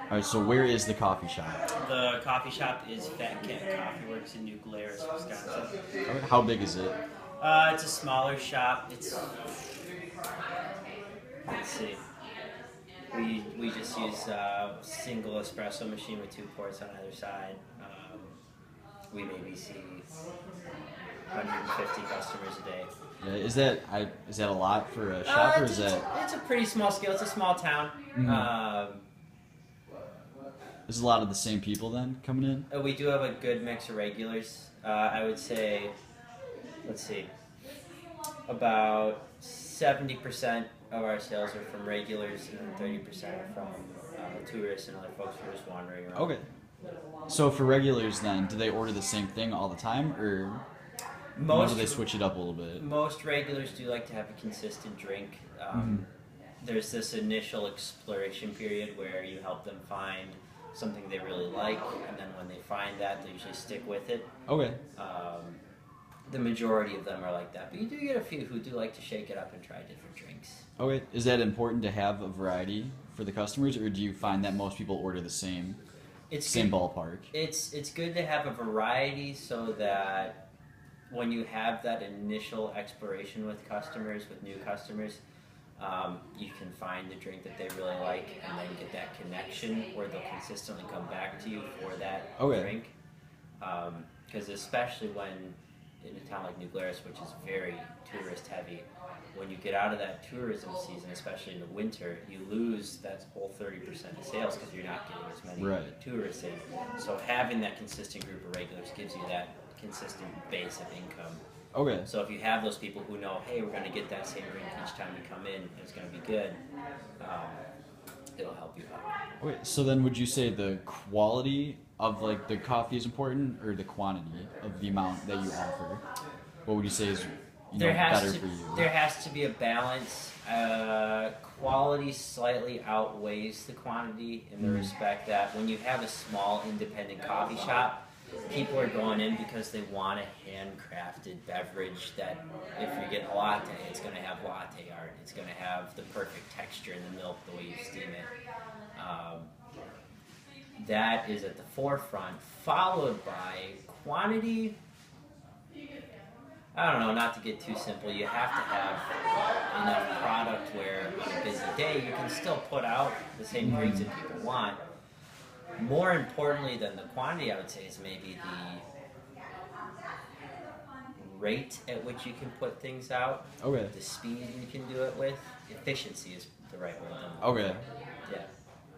All right, so where is the coffee shop? The coffee shop is Fat Cat Coffee Works in New Glarus, Wisconsin. All right, how big is it? It's a smaller shop. Let's see. We just use a single espresso machine with 2 ports on either side. We maybe see 150 customers a day. Yeah, is that a lot for a shop, or is that? It's a pretty small scale. It's a small town. Is a lot of the same people then coming in? We do have a good mix of regulars. I would say, let's see, about 70% of our sales are from regulars, and then 30% are from tourists and other folks who are just wandering around. Okay. So for regulars then, do they order the same thing all the time, or do they switch it up a little bit? Most regulars do like to have a consistent drink. There's this initial exploration period where you help them find something they really like, and then when they find that, they usually stick with it. Okay. The majority of them are like that, but you do get a few who do like to shake it up and try different drinks. Okay. Is that important to have a variety for the customers, or do you find that most people order the same ballpark? It's good to have a variety so that when you have that initial exploration with new customers, you can find the drink that they really like and then get that connection where they'll consistently come back to you for that drink. Because especially when in a town like New Glarus, which is very tourist heavy, when you get out of that tourism season, especially in the winter, you lose that whole 30% of sales because you're not getting as many tourists in. So having that consistent group of regulars gives you that consistent base of income. Okay. So if you have those people who know, hey, we're going to get that same drink each time we come in, and it's going to be good, it'll help you out. Okay. So then, would you say the quality of like the coffee is important, or the quantity of the amount that you offer? What would you say is better for you? There has to be a balance. Quality slightly outweighs the quantity in the respect that when you have a small independent coffee shop, people are going in because they want a handcrafted beverage that if you're getting a latte, it's going to have latte art. It's going to have the perfect texture in the milk the way you steam it. That is at the forefront, followed by quantity. I don't know, not to get too simple, you have to have enough product where on a busy day you can still put out the same drinks that people want. More importantly than the quantity, I would say, is maybe the rate at which you can put things out. Okay. The speed you can do it with. Efficiency is the right word. Okay. Yeah.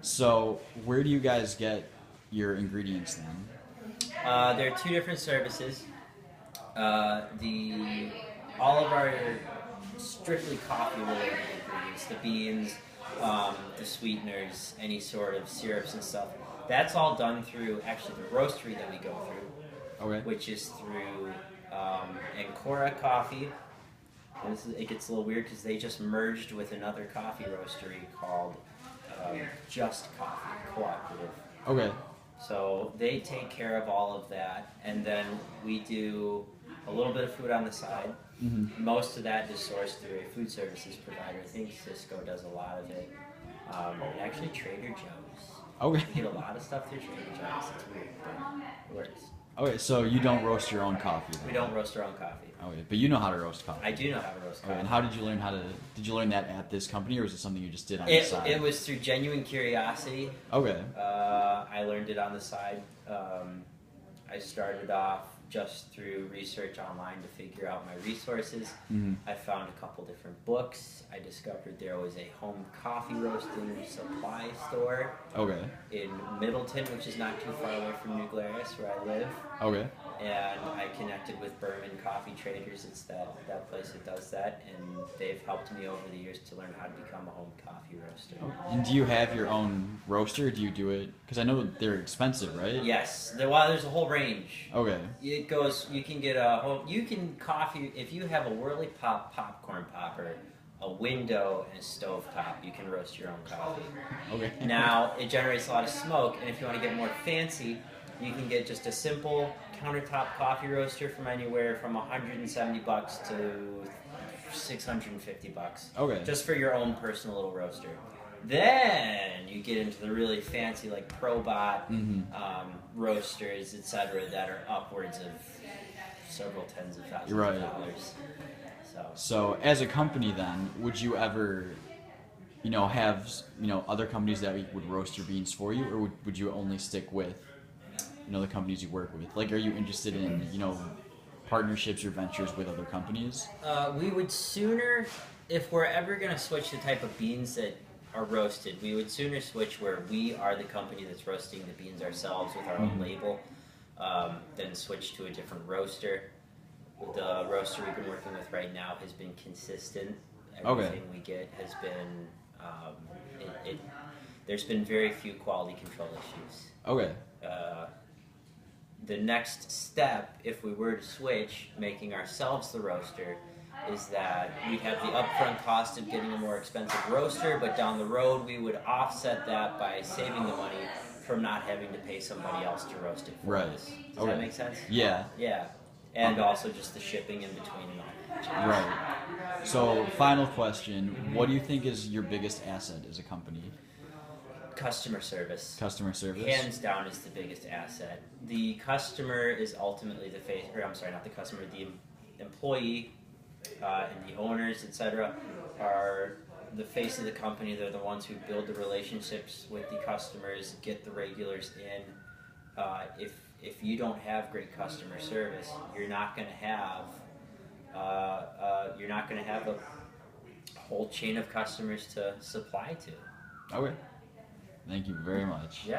So where do you guys get your ingredients then? There are 2 different services. All of our strictly coffee related ingredients, the beans, the sweeteners, any sort of syrups and stuff, that's all done through actually the roastery that we go through, which is through Ancora Coffee. It gets a little weird because they just merged with another coffee roastery called Just Coffee Cooperative. Okay. So they take care of all of that, and then we do a little bit of food on the side. Most of that is sourced through a food services provider. I think Cisco does a lot of it. And actually Trader Joe's. Okay. We get a lot of stuff through Trader Joe's. It's weird, but it works. Okay, so you don't roast your own coffee then? We don't roast our own coffee. Okay, but you know how to roast coffee. I do know how to roast coffee. Okay, and how did you learn did you learn that at this company, or was it something you just did on the side? It was through genuine curiosity. Okay. I learned it on the side. I started off just through research online to figure out my resources. I found a couple different books. I discovered there was a home coffee roasting supply store in Middleton, which is not too far away from New Glarus, where I live. Okay. And I connected with Berman Coffee Traders. It's that place that does that, and they've helped me over the years to learn how to become a home coffee roaster. And do you have your own roaster, or do you do it? Because I know they're expensive, right? Yes. There's a whole range. Okay. It goes. You can get coffee if you have a Whirly Pop popcorn popper, a window, and a stove top. You can roast your own coffee. Okay. Now it generates a lot of smoke, and if you want to get more fancy, you can get just a simple countertop coffee roaster from anywhere from $170 to $650. Okay. Just for your own personal little roaster. Then you get into the really fancy like Probot roasters, etc., that are upwards of several tens of thousands of dollars. So as a company, then, would you ever, have other companies that would roast your beans for you, or would you only stick with the companies you work with? Like, are you interested in partnerships or ventures with other companies? We would sooner, if we're ever going to switch the type of beans that are roasted, we would sooner switch where we are the company that's roasting the beans ourselves with our own label, than switch to a different roaster. The roaster we've been working with right now has been consistent. Everything we get has been, there's been very few quality control issues. Okay. The next step, if we were to switch, making ourselves the roaster, is that we'd have the upfront cost of getting a more expensive roaster, but down the road we would offset that by saving the money from not having to pay somebody else to roast it for us. Does that make sense? Yeah. Yeah. And also just the shipping in between and all. Right. So, final question. What do you think is your biggest asset as a company? Customer service. Customer service? Hands down is the biggest asset. The customer is ultimately the face, or I'm sorry, not the customer, the employee and the owners, etc., are the face of the company. They're the ones who build the relationships with the customers, get the regulars in. If you don't have great customer service, you're not going to have a whole chain of customers to supply to. Okay. Thank you very much. Yeah.